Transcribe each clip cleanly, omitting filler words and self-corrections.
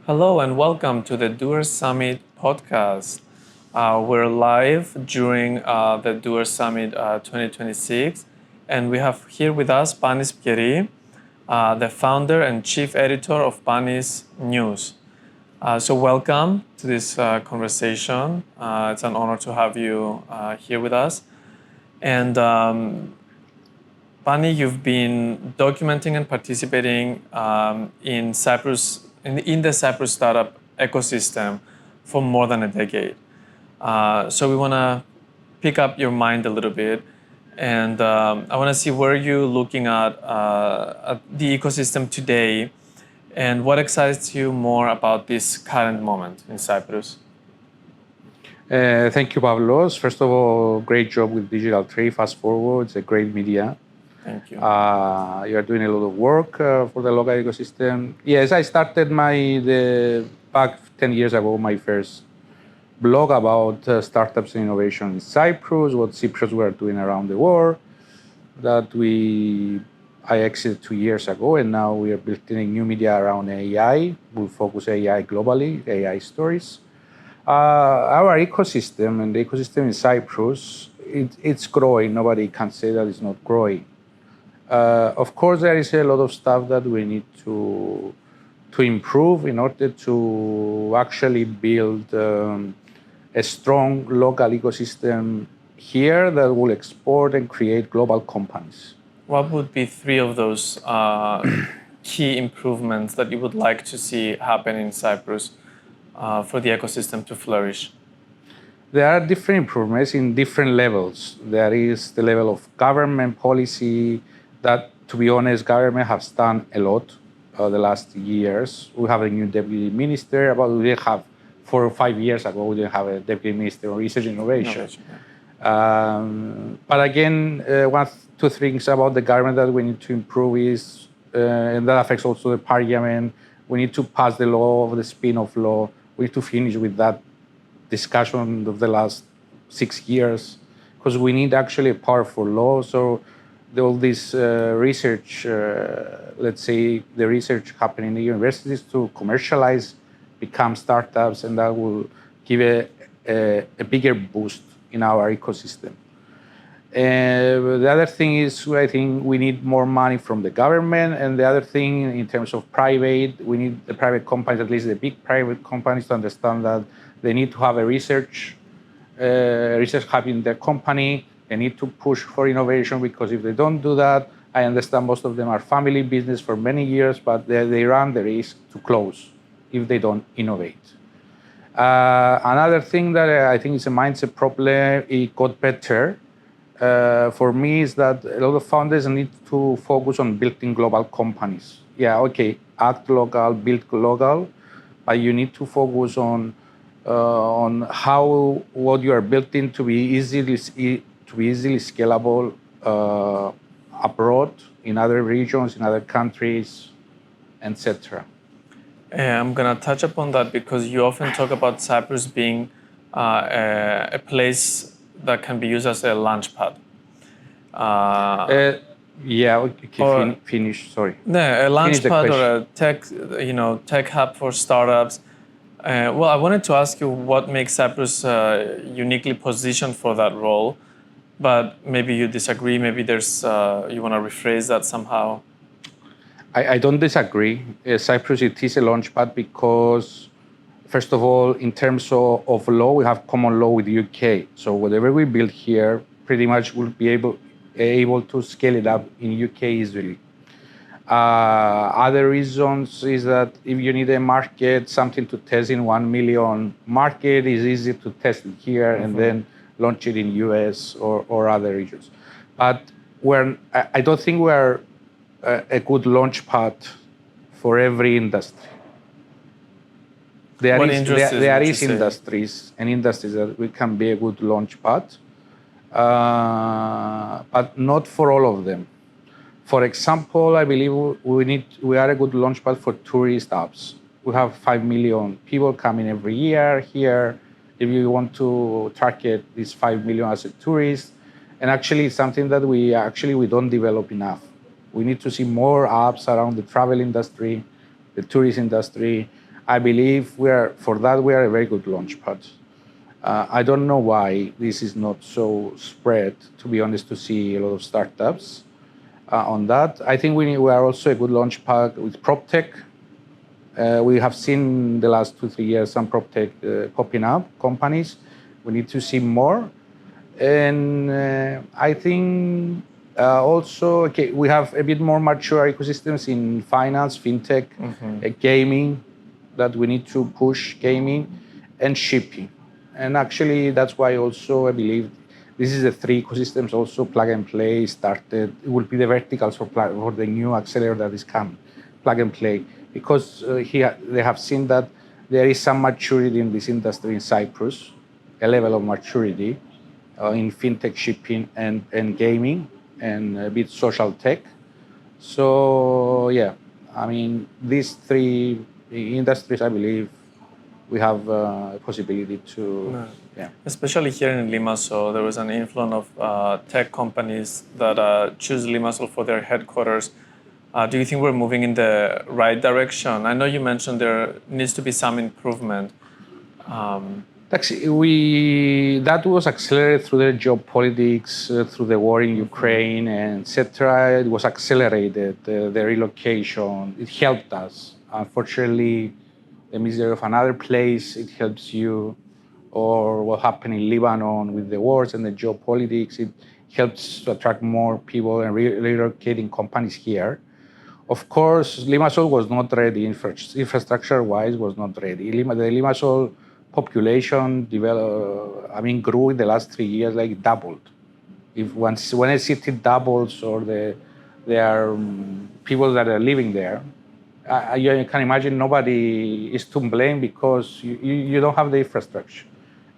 Hello and welcome to the Doers Summit podcast. We're live during the Doers Summit 2026, and we have here with us Panis Pieri, the founder and chief editor of Panis.News. So welcome to this conversation. It's an honor to have you here with us. And Pani, you've been documenting and participating in Cyprus, in the Cyprus startup ecosystem for more than a decade. So we want to pick up your mind a little bit, and I want to see where you're looking at the ecosystem today, and what excites you more about this current moment in Cyprus. Thank you, Pavlos. First of all, great job with Digital Trade, FastForward. It's a great media. Thank you. You are doing a lot of work for the local ecosystem. Yes, I started back 10 years ago, my first blog about startups and innovation in Cyprus, what Cyprus were doing around the world. I exited 2 years ago, and now we are building a new media around AI. We'll focus AI globally, AI stories. Our ecosystem and the ecosystem in Cyprus, it's growing. Nobody can say that it's not growing. Of course, there is a lot of stuff that we need to improve in order to actually build a strong local ecosystem here that will export and create global companies. What would be three of those key improvements that you would like to see happen in Cyprus for the ecosystem to flourish? There are different improvements in different levels. There is the level of government policy that, to be honest, government has done a lot the last years. We have a new deputy minister. We didn't have 4 or 5 years ago. We didn't have a deputy minister of research and innovation. But again, two things about the government that we need to improve is, and that affects also the parliament. We need to pass the law of the spin-off law. We need to finish with that discussion of the last 6 years, because we need actually a powerful law. So all this research, let's say the research happening in the universities to commercialize, become startups, and that will give a bigger boost in our ecosystem. The other thing is, I think we need more money from the government. And the other thing, in terms of private, we need the private companies, at least the big private companies, to understand that they need to have a research hub in their company. They need to push for innovation, because if they don't do that, I understand most of them are family business for many years, but they run the risk to close if they don't innovate. Another thing that I think is a mindset problem, it got better. For me, is that a lot of founders need to focus on building global companies. Yeah, okay, act local, build local, but you need to focus on how what you are building to be easily scalable abroad, in other regions, in other countries, etc. I'm going to touch upon that, because you often talk about Cyprus being a place that can be used as a launchpad. Finish. Sorry. No, a launchpad or a tech hub for startups. Well, I wanted to ask you what makes Cyprus uniquely positioned for that role, but maybe you disagree. Maybe there's you want to rephrase that somehow. I don't disagree. Cyprus, it is a launchpad because, first of all, in terms of law, we have common law with the UK. So whatever we build here, pretty much we'll be able to scale it up in UK easily. Other reasons is that if you need a market, something to test in 1 million market, is easy to test it here and then launch it in US or other regions. But I don't think we're a good launch pad for every industry. There is industries that we can be a good launch pad, but not for all of them. For example, I believe we are a good launch pad for tourist apps. We have 5 million people coming every year here. If you want to target these 5 million as a tourist, and actually it's something that we don't develop enough. We need to see more apps around the travel industry, the tourist industry. I believe we are a very good launchpad. I don't know why this is not so spread, to be honest, to see a lot of startups on that. I think we are also a good launchpad with PropTech. We have seen the last 2-3 years some PropTech popping up companies. We need to see more. And I think also, okay, we have a bit more mature ecosystems in finance, fintech, gaming, that we need to push gaming, and shipping. And actually, that's why also I believe this is the 3 ecosystems also plug and play started. It will be the verticals for the new accelerator that is coming, plug and play. Because they have seen that there is some maturity in this industry in Cyprus, a level of maturity in fintech, shipping, and gaming, and a bit social tech. So yeah, I mean, these 3 industries, I believe, we have a possibility to, yeah. Especially here in Limassol, there was an influx of tech companies that choose Limassol for their headquarters. Do you think we're moving in the right direction? I know you mentioned there needs to be some improvement. Actually, that was accelerated through the geopolitics, through the war in Ukraine, and etc. It was accelerated, the relocation. It helped us. Unfortunately, the misery of another place, it helps you. Or what happened in Lebanon with the wars and the geopolitics, it helps to attract more people and relocating companies here. Of course, Limassol was not ready, infrastructure-wise was not ready. The Limassol population grew in the last 3 years, like doubled. When a city doubles, or there are people that are living there, you can imagine nobody is to blame, because you don't have the infrastructure.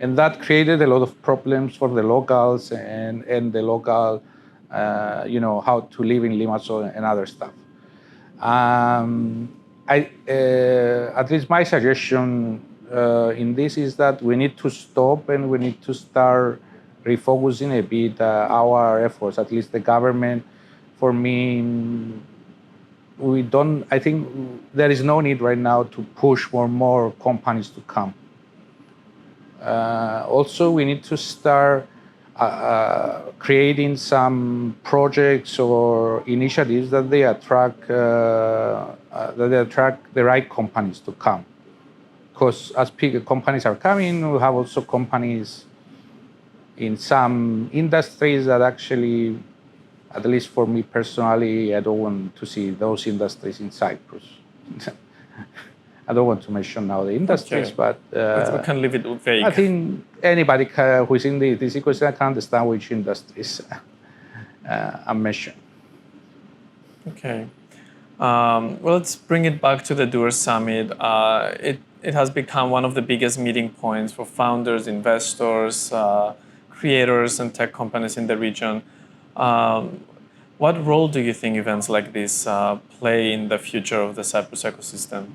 And that created a lot of problems for the locals and the local, how to live in Limassol and other stuff. At least my suggestion in this is that we need to stop and we need to start refocusing a bit our efforts, at least the government. For me, I think there is no need right now to push for more companies to come. Also, we need to start creating some projects or initiatives that they attract the right companies to come. Because as companies are coming, we have also companies in some industries that actually, at least for me personally, I don't want to see those industries in Cyprus. I don't want to mention now the industries, but we can leave it vague. I think anybody who is in this ecosystem can understand which industries I'm mentioning. Okay. Well, let's bring it back to the Doers Summit. It has become one of the biggest meeting points for founders, investors, creators, and tech companies in the region. What role do you think events like this play in the future of the Cyprus ecosystem?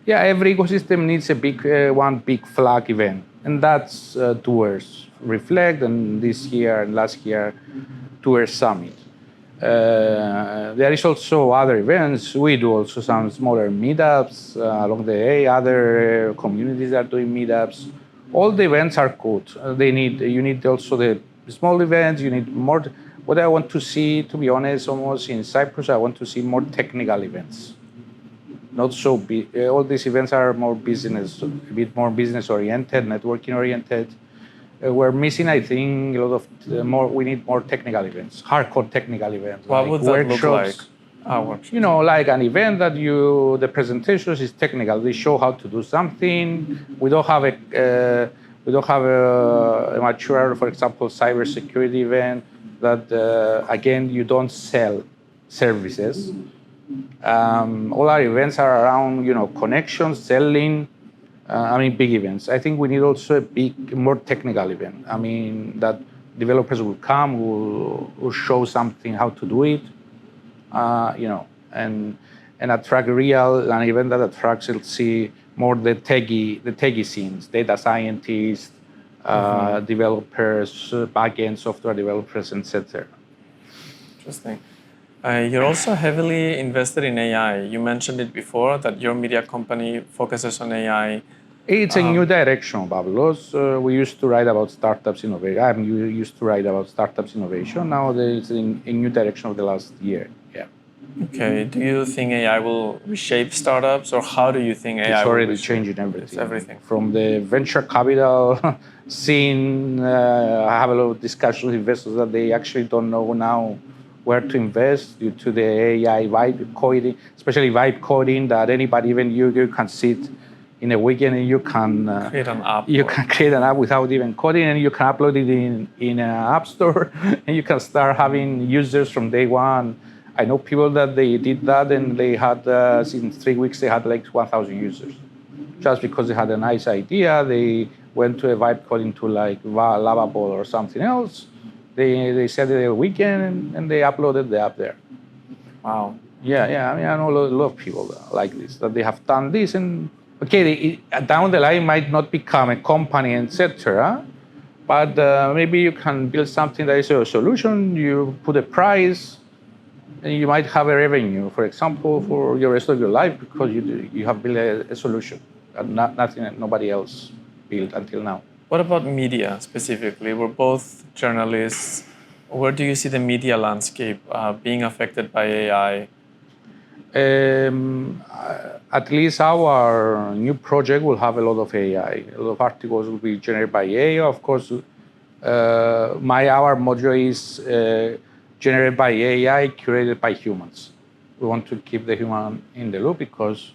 Yeah, every ecosystem needs a one big flag event, and that's Doers Reflect, and this year and last year, Doers Summit. There is also other events. We do also some smaller meetups along the way. Other communities are doing meetups. All the events are good. You need also the small events. You need more. What I want to see, to be honest, almost in Cyprus, I want to see more technical events. Not so big. All these events are more business, a bit more business-oriented, networking-oriented. We're missing, I think, a lot of more. We need more technical events, hardcore technical events. What would that look like? Like an event that the presentations is technical. They show how to do something. We don't have a mature, for example, cybersecurity event that again you don't sell services. All our events are around connections, selling. Big events. I think we need also a more technical event. That developers will come, will show something how to do it, and attract an event that attracts, let's see, more the techie scenes, data scientists, developers, backend software developers, etc. Interesting. You're also heavily invested in AI. You mentioned it before that your media company focuses on AI. It's a new direction, Pavlos. We used to write about startups innovation. Used to write about startups innovation. Now there's a new direction of the last year. Yeah. Okay. Do you think AI will reshape startups, or how do you think AI It's will already reshape? changing everything. It's everything. From the venture capital scene, I have a lot of discussions with investors that they actually don't know now where to invest due to the AI vibe coding, especially vibe coding that anybody, even you can sit in a weekend and you can Create an app. you can create an app without even coding, and you can upload it in an app store, and you can start having users from day one. I know people that they did that, and they had in 3 weeks they had like 1,000 users, just because they had a nice idea. They went to a vibe coding to like Lovable or something else. They set it a weekend and they uploaded the app there. Wow. Yeah. I mean, I know a lot of people like this, that they have done this, and okay, down the line might not become a company, etc. But maybe you can build something that is a solution. You put a price, and you might have a revenue, for example, for the rest of your life because you have built a solution that nothing nobody else built until now. What about media specifically? We're both journalists. Where do you see the media landscape being affected by AI? At least our new project will have a lot of AI. A lot of articles will be generated by AI. Of course, our module is generated by AI, curated by humans. We want to keep the human in the loop because,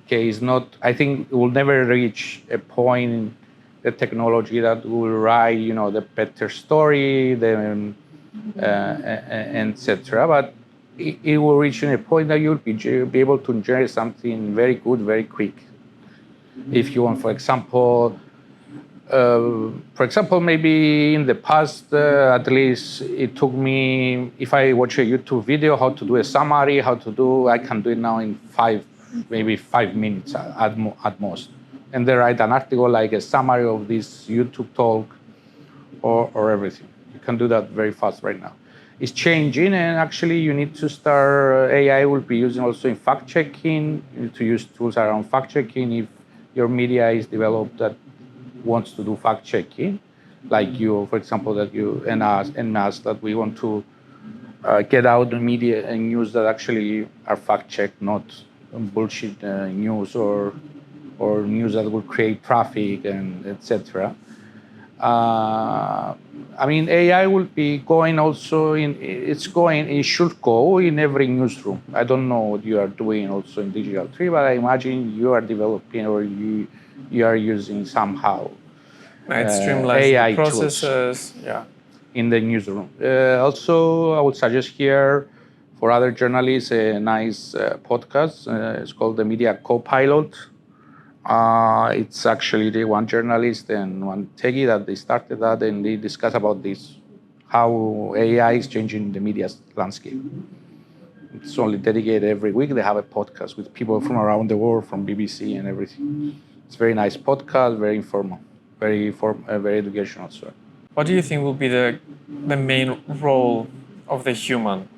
okay, it's not. I think we'll never reach a point in the technology that will write, the better story, etc. But it will reach a point that you'll be able to generate something very good, very quick. If you want, for example, maybe in the past, at least it took me, if I watch a YouTube video, how to do a summary, I can do it now in maybe 5 minutes at most. And then write an article like a summary of this YouTube talk or everything. You can do that very fast right now. It's changing, and actually you need to start, AI will be using also in fact-checking. You need to use tools around fact-checking if your media is developed that wants to do fact-checking, like you, for example, that you and us that we want to get out the media and news that actually are fact-checked, not bullshit news or news that will create traffic and etc. I mean, AI will be going also it should go in every newsroom. I don't know what you are doing also in Digital Tree, but I imagine you are developing or you are using somehow It streamlines AI the processes. tools, Yeah. in the newsroom. Also, I would suggest here for other journalists a nice podcast. It's called the Media Co-Pilot. It's actually the one journalist and one techie that they started that, and they discuss about this, how AI is changing the media landscape. It's only dedicated every week. They have a podcast with people from around the world, from BBC and everything. It's a very nice podcast, very informal, very educational. So, What do you think will be the main role of the human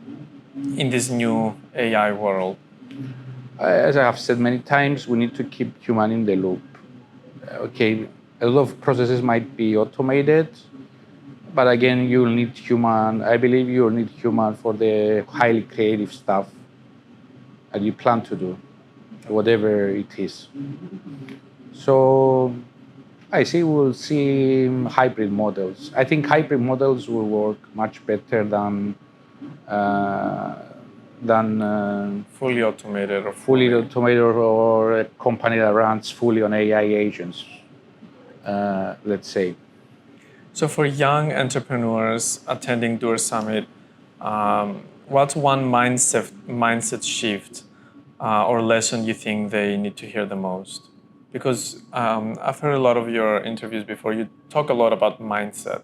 in this new AI world? as I have said many times, we need to keep human in the loop. Okay, a lot of processes might be automated, but again, you'll need human. I believe you'll need human for the highly creative stuff that you plan to do, whatever it is. So I see we'll see hybrid models. I think hybrid models will work much better than Fully automated or fully automated or a company that runs fully on AI agents, let's say. So for young entrepreneurs attending Doers Summit, what's one mindset shift or lesson you think they need to hear the most? Because I've heard a lot of your interviews before. You talk a lot about mindset.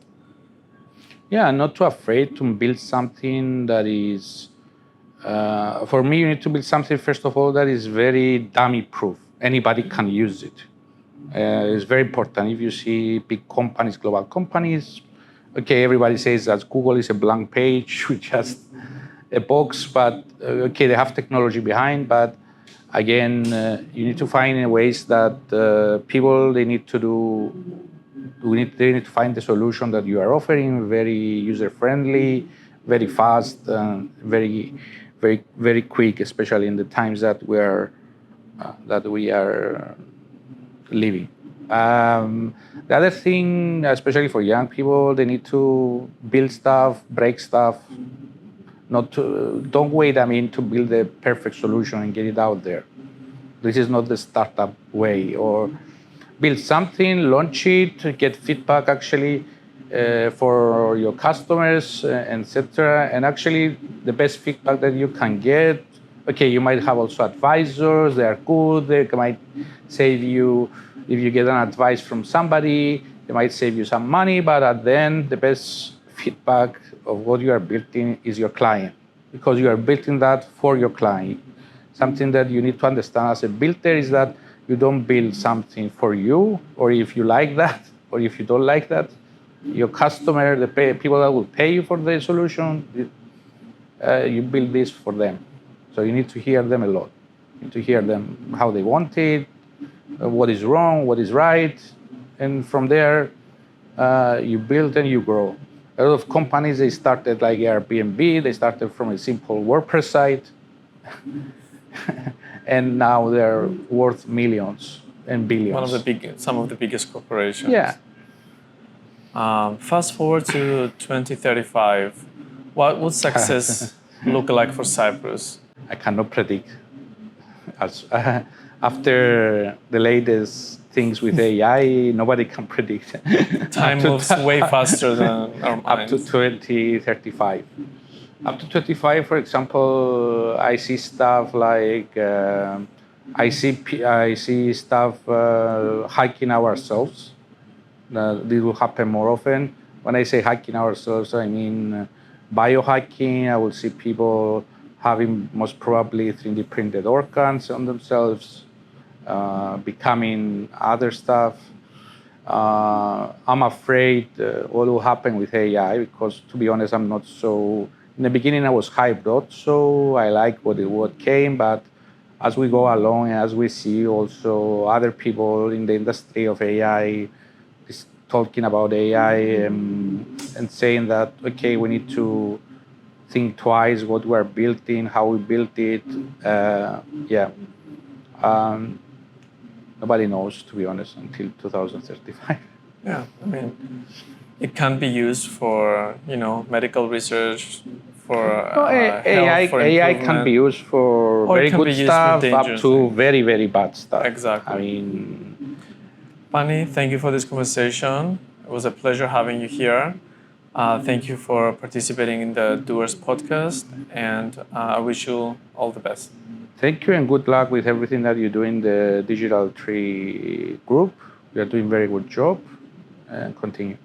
Yeah, not too afraid to build something that is, for me, you need to build something, first of all, that is very dummy proof. Anybody can use it. It's very important. If you see big companies, global companies, okay, everybody says that Google is a blank page with just a box, but okay, they have technology behind, but again, you need to find ways that people, they need to find the solution that you are offering, very user-friendly, very fast, very, very, very quick, especially in the times that we are living. The other thing, especially for young people, they need to build stuff, break stuff. Don't wait, to build a perfect solution and get it out there. This is not the startup way. Or build something, launch it, get feedback actually for your customers, etc. And actually, the best feedback that you can get. Okay, you might have also advisors. They are good. They might save you if you get an advice from somebody. They might save you some money. But at the end, the best feedback of what you are building is your client, because you are building that for your client. Something that you need to understand as a builder is that you don't build something for you, or if you like that, or if you don't like that, your customer, the people that will pay you for the solution, you build this for them. So you need to hear them a lot. You need to hear them how they want it, what is wrong, what is right, and from there, you build and you grow. A lot of companies, they started like Airbnb. They started from a simple WordPress site, and now they're worth millions and billions. Some of the biggest corporations. Yeah. Fast forward to 2035. What would success look like for Cyprus? I cannot predict. After the latest things with AI, nobody can predict. Time moves way faster than our minds. Up to 2035. Up to 25, for example, I see stuff like I see stuff hacking ourselves. This will happen more often. When I say hacking ourselves, I mean biohacking. I will see people having most probably 3D printed organs on themselves, becoming other stuff. I'm afraid what will happen with AI, because to be honest, I'm not so. In the beginning, I was hyped out, so I like what came. But as we go along, and as we see also other people in the industry of AI is talking about AI and saying that, okay, we need to think twice what we are building, how we built it. Nobody knows, to be honest, until 2035. Yeah, it can be used for medical research, for AI. health, for AI can be used for very good stuff up to very, very bad stuff. Exactly. Pani, thank you for this conversation. It was a pleasure having you here. Thank you for participating in the Doers Podcast, and I wish you all the best. Thank you, and good luck with everything that you do in the Digital Tree group. You are doing a very good job, and continue.